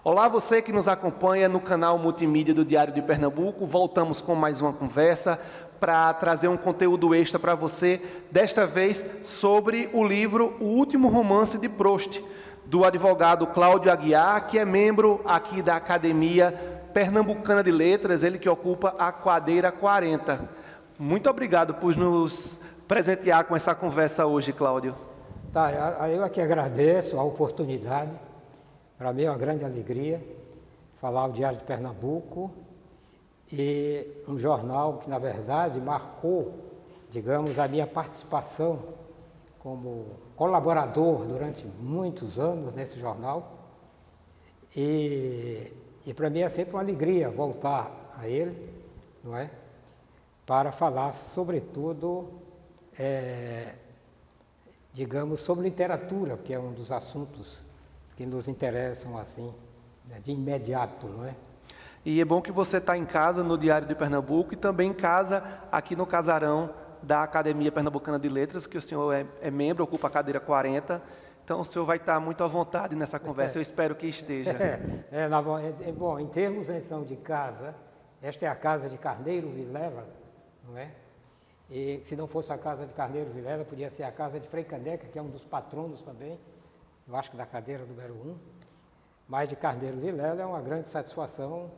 Olá, você que nos acompanha no canal multimídia do Diário de Pernambuco. Voltamos com mais uma conversa para trazer um conteúdo extra para você, desta vez sobre o livro O Último Romance de Proust, do advogado Cláudio Aguiar, que é membro aqui da Academia Pernambucana de Letras, ele que ocupa a cadeira 40. Muito obrigado por nos presentear com essa conversa hoje, Cláudio. Tá, eu aqui agradeço a oportunidade. Para mim é uma grande alegria falar o Diário de Pernambuco e um jornal que, na verdade, marcou, digamos, a minha participação como colaborador durante muitos anos nesse jornal. E para mim é sempre uma alegria voltar a ele, não é? Para falar, sobretudo, digamos, sobre literatura, que é um dos assuntos que nos interessam assim, né, de imediato, não é? E é bom que você está em casa no Diário de Pernambuco e também em casa aqui no casarão da Academia Pernambucana de Letras, que o senhor é membro, ocupa a cadeira 40, então o senhor vai estar muito à vontade nessa conversa, eu espero que esteja. Bom, em termos então de casa, esta é a casa de Carneiro Vilela, não é? E se não fosse a casa de Carneiro Vilela, podia ser a casa de Frei Caneca, que é um dos patronos também, eu acho que da cadeira número 1, mas de Carneiro Vilela é uma grande satisfação,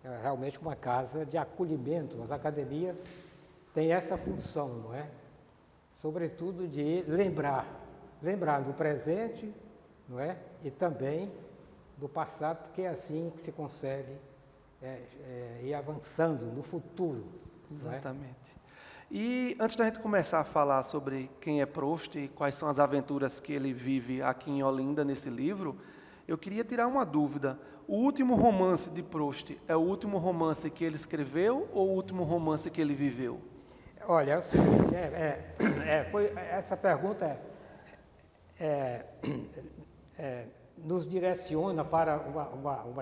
é realmente uma casa de acolhimento. As academias têm essa função, não é? Sobretudo de lembrar do presente, não é? E também do passado, porque é assim que se consegue ir avançando no futuro. Exatamente. E antes da gente começar a falar sobre quem é Proust e quais são as aventuras que ele vive aqui em Olinda nesse livro, eu queria tirar uma dúvida. O último romance de Proust é o último romance que ele escreveu ou o último romance que ele viveu? Olha, é o seguinte, essa pergunta nos direciona para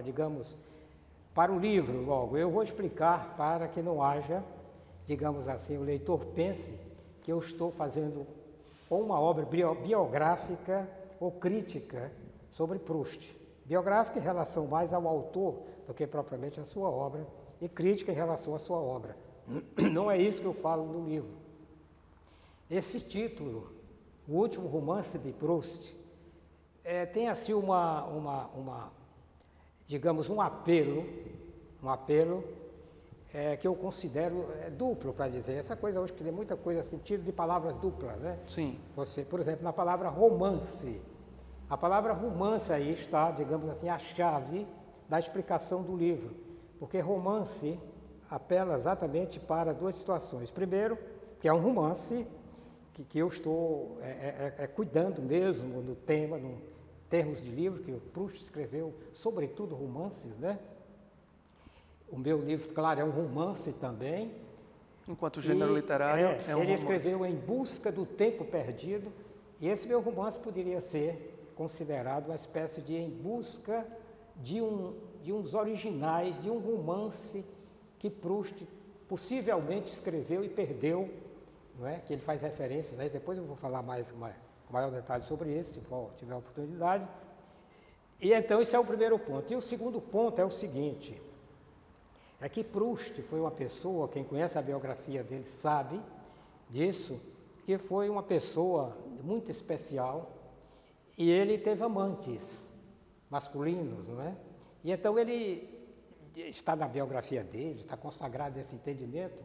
digamos, para o livro logo. Eu vou explicar para que não haja, digamos assim, o leitor pense que eu estou fazendo ou uma obra biográfica ou crítica sobre Proust. Biográfica em relação mais ao autor do que propriamente à sua obra, e crítica em relação à sua obra. Não é isso que eu falo no livro. Esse título, O Último Romance de Proust, tem assim digamos, um apelo que eu considero duplo, para dizer. Essa coisa hoje que tem muita coisa, sentido de palavras duplas, né? Sim. Você, por exemplo, na palavra romance. A palavra romance aí está, digamos assim, a chave da explicação do livro. Porque romance apela exatamente para duas situações. Primeiro, que é um romance que eu estou cuidando mesmo no tema, em termos de livro, que o Proust escreveu, sobretudo romances, né? O meu livro, claro, é um romance também. Enquanto o gênero literário é um romance. Ele escreveu Em Busca do Tempo Perdido, e esse meu romance poderia ser considerado uma espécie de Em Busca de um dos originais, de um romance que Proust possivelmente escreveu e perdeu, não é? Que ele faz referências, né? Depois eu vou falar com maior detalhe sobre isso, se tiver oportunidade. E então esse é o primeiro ponto. E o segundo ponto é o seguinte: é que Proust foi uma pessoa, quem conhece a biografia dele sabe disso, que foi uma pessoa muito especial, e ele teve amantes masculinos, não é? E então ele está na biografia dele, está consagrado esse entendimento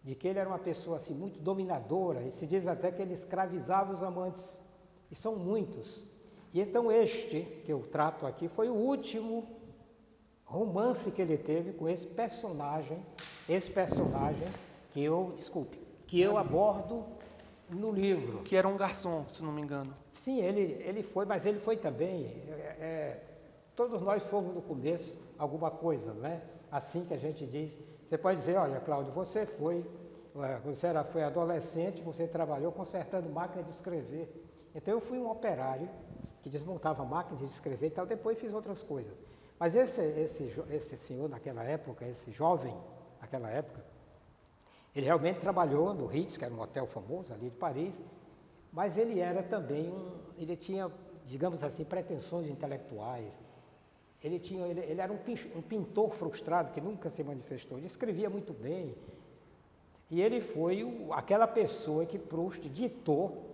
de que ele era uma pessoa assim muito dominadora, e se diz até que ele escravizava os amantes, e são muitos. E então este que eu trato aqui foi o último romance que ele teve com esse personagem que eu abordo no livro. Que era um garçom, se não me engano. Sim, ele foi, mas ele foi também, todos nós fomos no começo alguma coisa, né? Assim que a gente diz. Você pode dizer, olha, Cláudio, você foi adolescente, você trabalhou consertando máquina de escrever. Então eu fui um operário que desmontava máquina de escrever e tal, depois fiz outras coisas. Mas esse senhor naquela época, esse jovem naquela época, ele realmente trabalhou no Ritz, que era um hotel famoso ali de Paris, mas ele era também ele tinha, digamos assim, pretensões intelectuais. ele era um pintor frustrado que nunca se manifestou. Ele escrevia muito bem. E ele foi aquela pessoa que Proust ditou,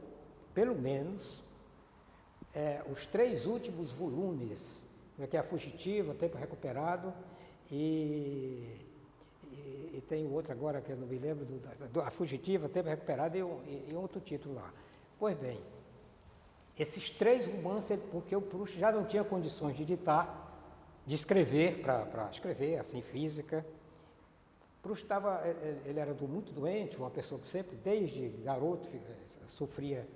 pelo menos, os 3 últimos volumes, que é A Fugitiva, Tempo Recuperado, e tem outro agora que eu não me lembro, A Fugitiva, Tempo Recuperado e outro título lá. Pois bem, esses 3 romances, porque o Proust já não tinha condições de ditar, de escrever, para escrever, assim, física. Proust ele era muito doente, uma pessoa que sempre, desde garoto, sofria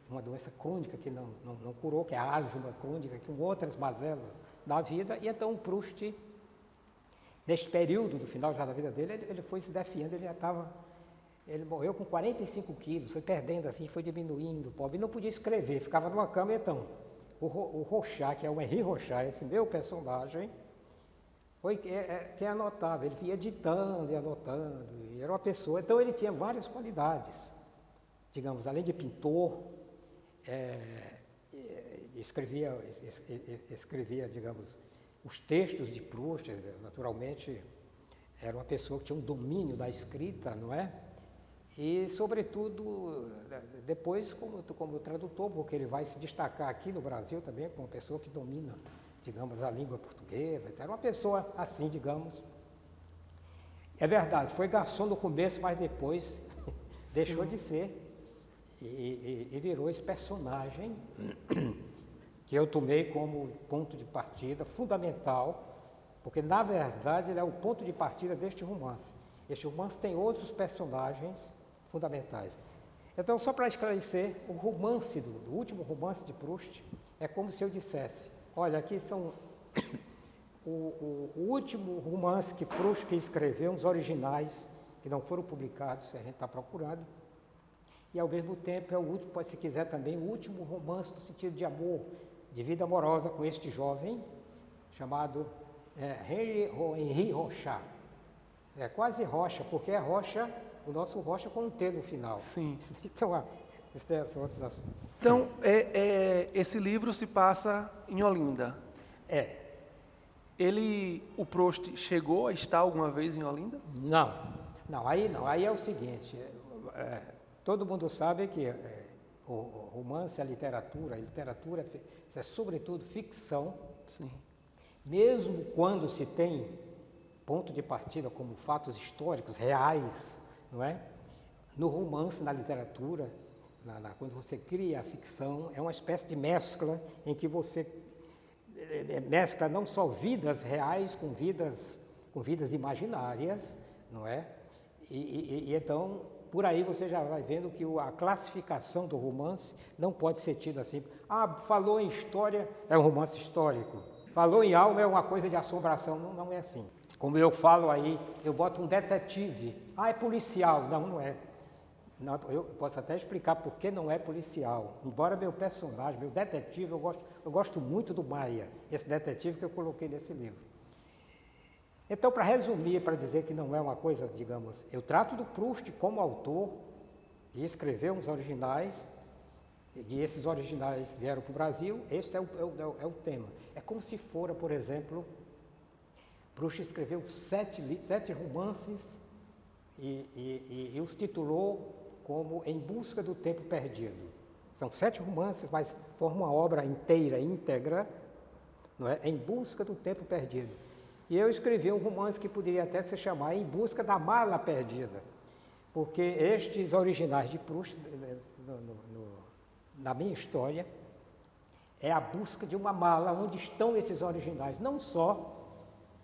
uma doença crônica que não curou, que é a asma crônica, com outras mazelas da vida, e então o Proust, neste período do final já da vida dele, ele foi se defiando, ele morreu com 45 quilos, foi perdendo assim, foi diminuindo, pobre, e não podia escrever, ficava numa cama. Então, o Rochat, que é o Henri Rochat, esse meu personagem, foi quem anotava, ele ia editando e anotando, e era uma pessoa, então ele tinha várias qualidades, digamos, além de pintor, escrevia, digamos, os textos de Proust, naturalmente, era uma pessoa que tinha um domínio da escrita, não é? E, sobretudo, depois como tradutor, porque ele vai se destacar aqui no Brasil também como uma pessoa que domina, digamos, a língua portuguesa. Então, era uma pessoa assim, digamos. É verdade, foi garçom no começo, mas depois deixou de ser e virou esse personagem que eu tomei como ponto de partida fundamental, porque, na verdade, ele é o ponto de partida deste romance. Este romance tem outros personagens fundamentais. Então, só para esclarecer, o romance, do último romance de Proust, é como se eu dissesse, olha, aqui são o último romance que Proust escreveu, os originais, que não foram publicados, a gente está procurando, e ao mesmo tempo é o último, pode se quiser também, o último romance no sentido de amor, de vida amorosa com este jovem, chamado Henri Rochat. É quase Rocha, porque é Rocha, o nosso Rocha com um T no final. Sim. Então, esses são outros assuntos. Então, esse livro se passa em Olinda. O Proust chegou a estar alguma vez em Olinda? Não, aí é o seguinte, todo mundo sabe que o romance, a literatura é sobretudo ficção. Sim. Mesmo quando se tem ponto de partida como fatos históricos reais, não é? No romance, na literatura, quando você cria a ficção, é uma espécie de mescla em que você mescla não só vidas reais com vidas imaginárias, não é? E então, por aí você já vai vendo que a classificação do romance não pode ser tida assim. Falou em história, é um romance histórico. Falou em alma, é uma coisa de assombração. Não é assim. Como eu falo aí, eu boto um detetive. É policial. Não é. Não, eu posso até explicar por que não é policial. Embora meu personagem, meu detetive, eu gosto muito do Maia, esse detetive que eu coloquei nesse livro. Então, para resumir, para dizer que não é uma coisa, digamos, eu trato do Proust como autor, e escreveu uns originais, e esses originais vieram para o Brasil, este é o tema. É como se fora, por exemplo, Proust escreveu 7 romances e os titulou como Em Busca do Tempo Perdido. São 7 romances, mas formam uma obra inteira, íntegra, não é? Em Busca do Tempo Perdido. E eu escrevi um romance que poderia até se chamar Em Busca da Mala Perdida, porque estes originais de Proust, na minha história, é a busca de uma mala onde estão esses originais, não só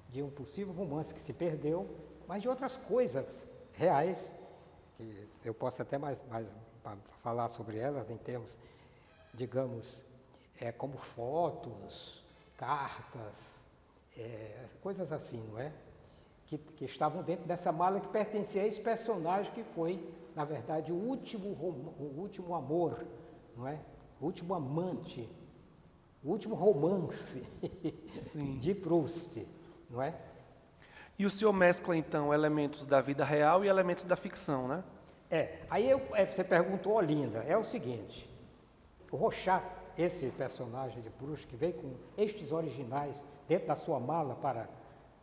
de um possível romance que se perdeu, mas de outras coisas reais, que eu posso até mais falar sobre elas em termos, digamos, como fotos, cartas, coisas assim, não é? Que estavam dentro dessa mala que pertencia a esse personagem que foi, na verdade, o último amor, não é? O último amante, o último romance de Proust, não é? E o senhor mescla, então, elementos da vida real e elementos da ficção, né? Aí você perguntou, Olinda, é o seguinte, o Rochat, esse personagem de Proust, que veio com estes originais dentro da sua mala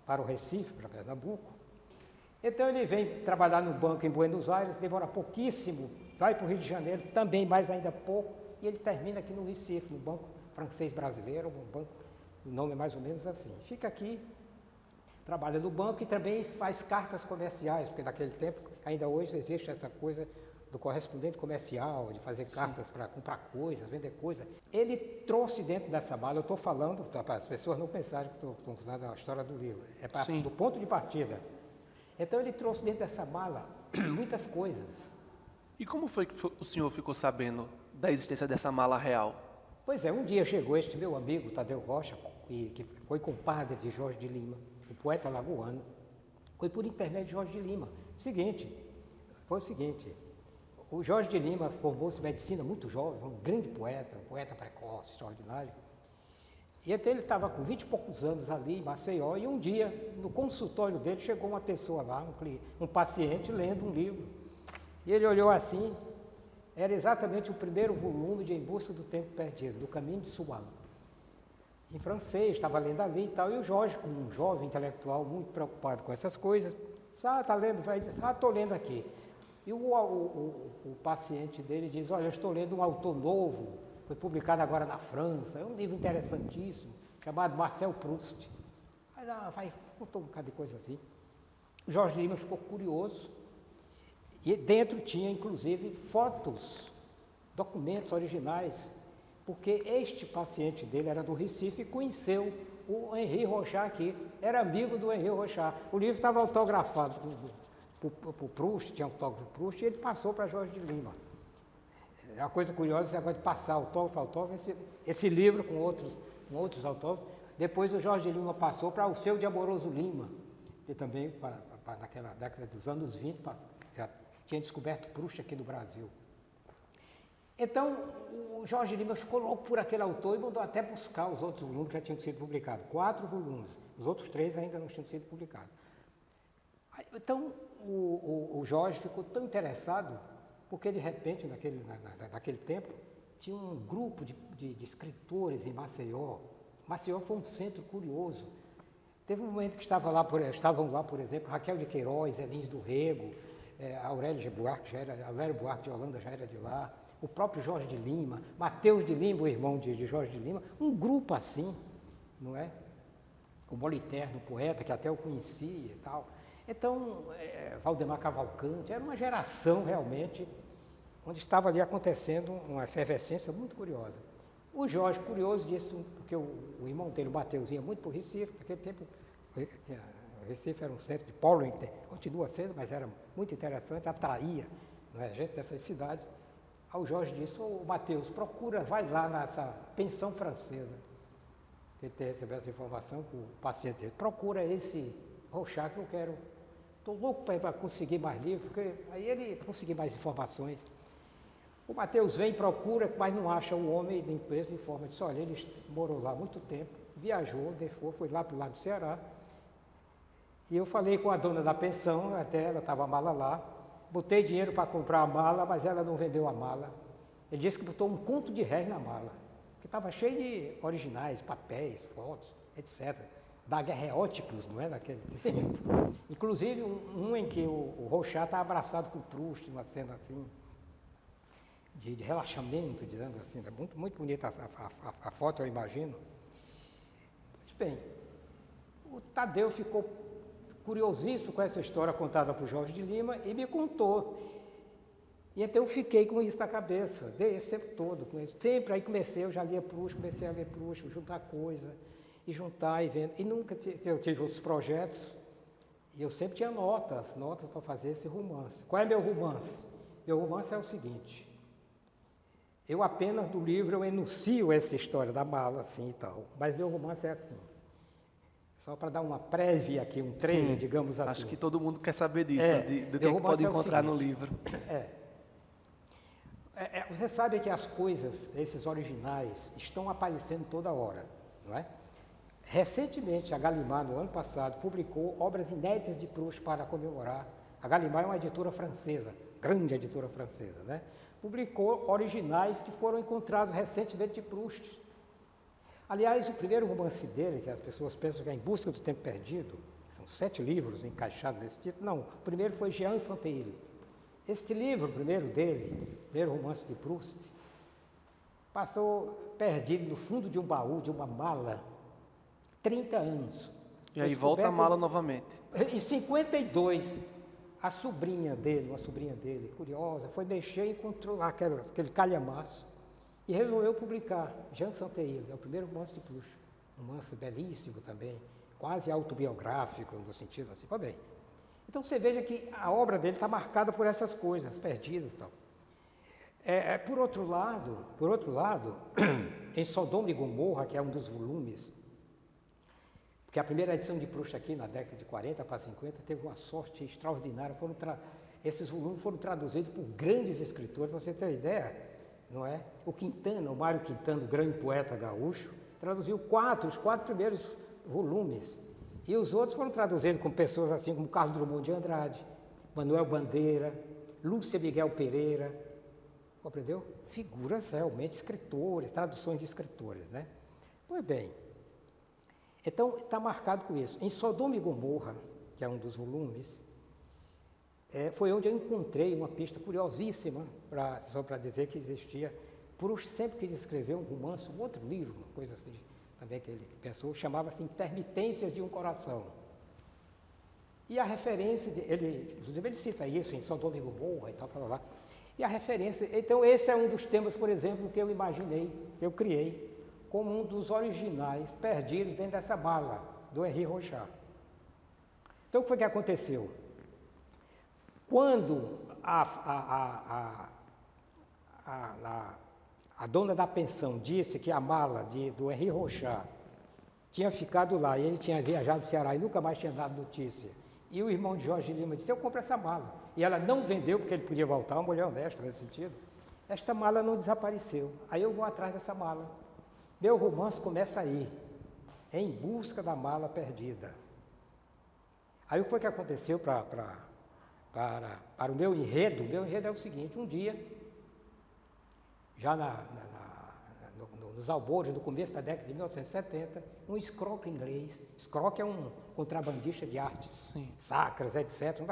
para o Recife, para Pernambuco. Então ele vem trabalhar no banco em Buenos Aires, demora pouquíssimo, vai para o Rio de Janeiro, também mais ainda pouco, e ele termina aqui no Recife, no Banco Francês Brasileiro, um banco, o nome é mais ou menos assim. Fica aqui, trabalha no banco e também faz cartas comerciais, porque naquele tempo, ainda hoje existe essa coisa do correspondente comercial, de fazer cartas para comprar coisas, vender coisas. Ele trouxe dentro dessa mala, eu estou falando, para as pessoas não pensarem que estou contando a história do livro, é do ponto de partida. Então ele trouxe dentro dessa mala muitas coisas. E como foi que o senhor ficou sabendo da existência dessa mala real? Pois é, um dia chegou este meu amigo, Tadeu Rocha, que foi compadre de Jorge de Lima, o poeta lagoano, foi por intermédio de Jorge de Lima. Foi o seguinte, o Jorge de Lima formou-se em medicina muito jovem, um grande poeta, um poeta precoce, extraordinário. E até ele estava com 20 e poucos anos ali em Maceió, e um dia, no consultório dele, chegou uma pessoa lá, um paciente, lendo um livro. E ele olhou assim, era exatamente o primeiro volume de Em Busca do Tempo Perdido, do Caminho de Swan. Em francês, estava lendo ali e tal, e o Jorge, como um jovem intelectual muito preocupado com essas coisas, disse, está lendo? Vai, disse, estou lendo aqui. E o paciente dele diz, olha, eu estou lendo um autor novo, foi publicado agora na França, é um livro interessantíssimo, chamado Marcel Proust. Aí contou um bocado de coisa assim. O Jorge Lima ficou curioso, e dentro tinha, inclusive, fotos, documentos originais, porque este paciente dele era do Recife e conheceu o Henri Rochard aqui, era amigo do Henri Rochard. O livro estava autografado por Proust, tinha autógrafo do Proust, e ele passou para Jorge de Lima. É uma coisa curiosa esse negócio de passar autógrafo, esse livro com outros autógrafos. Depois o Jorge de Lima passou para o Seu de Amoroso Lima, que também, naquela década dos anos 20, já tinha descoberto Proust aqui no Brasil. Então, o Jorge Lima ficou louco por aquele autor e mandou até buscar os outros volumes que já tinham sido publicados. 4 volumes, os outros 3 ainda não tinham sido publicados. Então, o Jorge ficou tão interessado, porque de repente, naquele tempo, tinha um grupo de escritores em Maceió. Maceió foi um centro curioso. Teve um momento que estavam lá, por exemplo, Raquel de Queiroz, Elins do Rego, Aurélio Buarque de Holanda já era de lá, o próprio Jorge de Lima, Mateus de Lima, o irmão de Jorge de Lima, um grupo assim, não é? O Moliterno, o poeta, que até eu conhecia e tal. Então, Valdemar Cavalcante, era uma geração realmente onde estava ali acontecendo uma efervescência muito curiosa. O Jorge, curioso disso, porque o irmão dele, o Mateus, ia muito para o Recife, naquele tempo o Recife era um centro de polo, continua sendo, mas era muito interessante, atraía, não é, gente dessas cidades. Aí o Jorge disse, Mateus, vai lá nessa pensão francesa, que ele recebeu essa informação com o paciente dele, procura esse Rochard que eu quero, estou louco para conseguir mais livros, porque aí ele conseguir mais informações. O Mateus vem, procura, mas não acha o homem da empresa, informa, diz, olha, ele morou lá há muito tempo, viajou, foi lá para o lado do Ceará, e eu falei com a dona da pensão, até ela estava a mala lá, botei dinheiro para comprar a mala, mas ela não vendeu a mala. Ele disse que botou um conto de réis na mala, que estava cheio de originais, papéis, fotos, etc. Daguerreótipos, não é, daquele tempo. Inclusive um em que o Rochard está abraçado com o Proust, uma cena assim, de relaxamento, dizendo assim, é muito, muito bonita a foto, eu imagino. Mas bem, o Tadeu ficou curiosíssimo com essa história contada por Jorge de Lima e me contou. E então eu fiquei com isso na cabeça, esse tempo todo. Sempre aí eu já lia Proust, comecei a ler Proust, juntar coisa, e juntar e vendo. E nunca eu tive outros projetos, e eu sempre tinha notas para fazer esse romance. Qual é meu romance? Meu romance é o seguinte, eu apenas do livro eu enuncio essa história da mala, assim e tal, mas meu romance é assim. Só para dar uma prévia aqui, um trailer, digamos assim. Acho que todo mundo quer saber disso, do que pode encontrar no livro. Você sabe que as coisas, esses originais, estão aparecendo toda hora, não é? Recentemente, a Gallimard, no ano passado, publicou obras inéditas de Proust para comemorar. A Gallimard é uma editora francesa, grande editora francesa, né? Publicou originais que foram encontrados recentemente de Proust. Aliás, o primeiro romance dele, que as pessoas pensam que é Em Busca do Tempo Perdido, são 7 livros encaixados nesse título, não, o primeiro foi Jean Saint-Péray. Este livro, o primeiro dele, o primeiro romance de Proust, passou perdido no fundo de um baú, de uma mala, 30 anos. E aí volta a mala novamente. Em 52, a sobrinha dele, uma sobrinha dele, curiosa, foi mexer e encontrou lá aquele calhamaço e resolveu publicar Jean Saint-Péray, é o primeiro romance de Proust. Um romance belíssimo também, quase autobiográfico, no sentido assim, bem. Então você veja que a obra dele está marcada por essas coisas, perdidas e tal. Por outro lado, em Sodoma e Gomorra, que é um dos volumes, porque a primeira edição de Proust aqui, na década de 40 para 50, teve uma sorte extraordinária. Esses volumes foram traduzidos por grandes escritores, para você ter uma ideia, não é? O Mário Quintana, o grande poeta gaúcho, traduziu os 4 primeiros volumes. E os outros foram traduzidos com pessoas assim como Carlos Drummond de Andrade, Manuel Bandeira, Lúcia Miguel Pereira, compreendeu? Figuras realmente, escritores, traduções de escritores, né? Pois bem, então está marcado com isso. Em Sodoma e Gomorra, que é um dos volumes, foi onde eu encontrei uma pista curiosíssima, só para dizer que existia. Proust sempre quis escrever um romance, um outro livro, uma coisa assim, também que ele pensou, chamava-se Intermitências de um Coração. E a referência, inclusive ele cita isso em Sodoma e Gomorra e tal, lá. E a referência, então esse é um dos temas, por exemplo, que eu imaginei, que eu criei, como um dos originais perdidos dentro dessa mala do Henri Rochard. Então o que foi que aconteceu? Quando a dona da pensão disse que a mala do Henri Rochard tinha ficado lá, e ele tinha viajado para o Ceará e nunca mais tinha dado notícia, e o irmão de Jorge Lima disse, eu compro essa mala. E ela não vendeu, porque ele podia voltar, uma mulher honesta nesse sentido. Esta mala não desapareceu. Aí eu vou atrás dessa mala. Meu romance começa aí, Em Busca da Mala Perdida. Aí o que foi que aconteceu para o meu enredo? O meu enredo é o seguinte, um dia, já nos albores do começo da década de 1970, um escroque inglês, escroque é um contrabandista de artes sacras, etc.,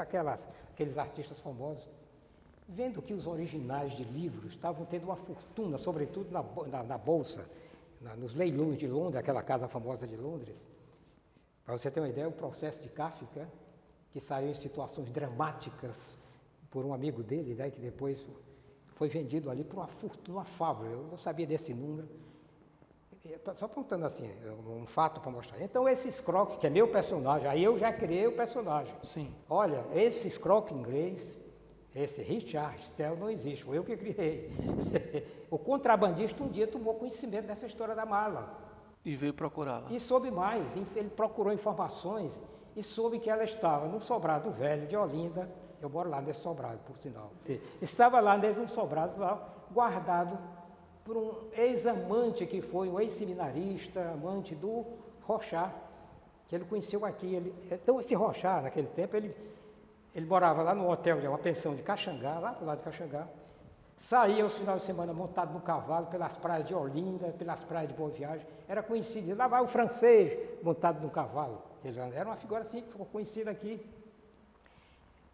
aqueles artistas famosos, vendo que os originais de livros estavam tendo uma fortuna, sobretudo na bolsa, nos leilões de Londres, aquela casa famosa de Londres. Para você ter uma ideia, o processo de Kafka, que saiu em situações dramáticas por um amigo dele, né, que depois foi vendido ali por uma fortuna, uma fábula. Eu não sabia desse número. Só apontando assim, um fato para mostrar. Então, esse escroque, que é meu personagem, aí eu já criei o personagem. Sim. Olha, esse escroque inglês, esse Richard Stell não existe, foi eu que criei. O contrabandista um dia tomou conhecimento dessa história da mala. E veio procurá-la. E soube mais, ele procurou informações e soube que ela estava num sobrado velho de Olinda. Eu moro lá nesse sobrado, por sinal. Estava lá num sobrado lá, guardado por um ex-amante que foi um ex-seminarista, amante do Rochard, que ele conheceu aqui. Então, esse Rochard, naquele tempo, ele morava lá no hotel, uma pensão de Caxangá, lá pro lado de Caxangá. Saía aos finais de semana montado no cavalo pelas praias de Olinda, pelas praias de Boa Viagem. Era conhecido, lá vai o francês montado no cavalo. Era uma figura assim que ficou conhecida aqui.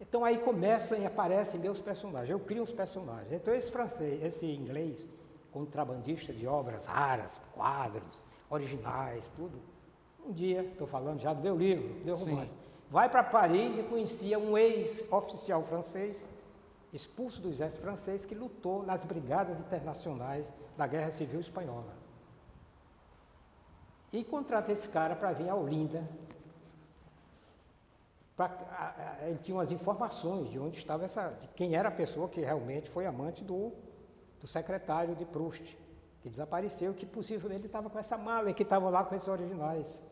Então aí começam e aparecem meus personagens, eu crio os personagens. Então esse inglês, contrabandista de obras raras, quadros, originais, tudo. Um dia, estou falando já do meu livro, meu romance, vai para Paris e conhecia um ex-oficial francês, expulso do exército francês, que lutou nas brigadas internacionais da Guerra Civil Espanhola. E contrata esse cara para vir a Olinda. Ele tinha umas informações de onde estava de quem era a pessoa que realmente foi amante do secretário de Proust, que desapareceu, que possivelmente estava com essa mala e que estava lá com esses originais.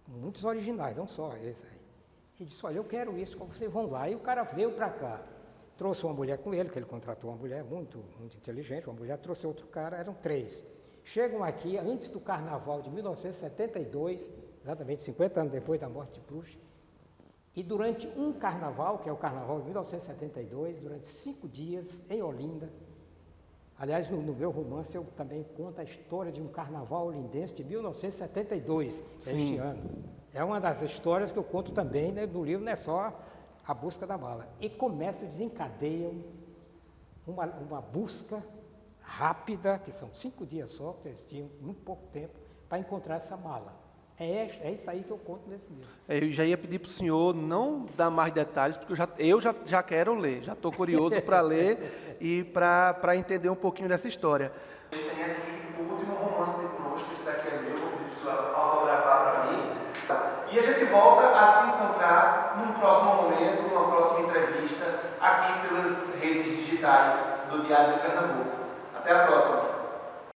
Muitos originais, não só esse aí. Ele disse, olha, eu quero isso, vocês vão lá. E o cara veio para cá, trouxe uma mulher com ele, que ele contratou uma mulher muito, muito inteligente, uma mulher, trouxe outro cara, eram 3. Chegam aqui antes do carnaval de 1972, exatamente 50 anos depois da morte de Proust, e durante um carnaval, que é o carnaval de 1972, durante 5 dias, em Olinda, Aliás, no meu romance eu também conto a história de um carnaval olindense de 1972, este ano. É uma das histórias que eu conto também, né, no livro, não é só a busca da mala. E começa, desencadeiam uma busca rápida, que são 5 dias só, que eles tinham muito pouco tempo, para encontrar essa mala. É isso aí que eu conto nesse livro. Eu já ia pedir para o senhor não dar mais detalhes, porque eu já quero ler, já estou curioso para ler e para entender um pouquinho dessa história. A gente tem aqui o último romance de conosco, esse daqui é meu, vou pedir para o senhor autografar para mim. E a gente volta a se encontrar num próximo momento, numa próxima entrevista, aqui pelas redes digitais do Diário de Pernambuco. Até a próxima!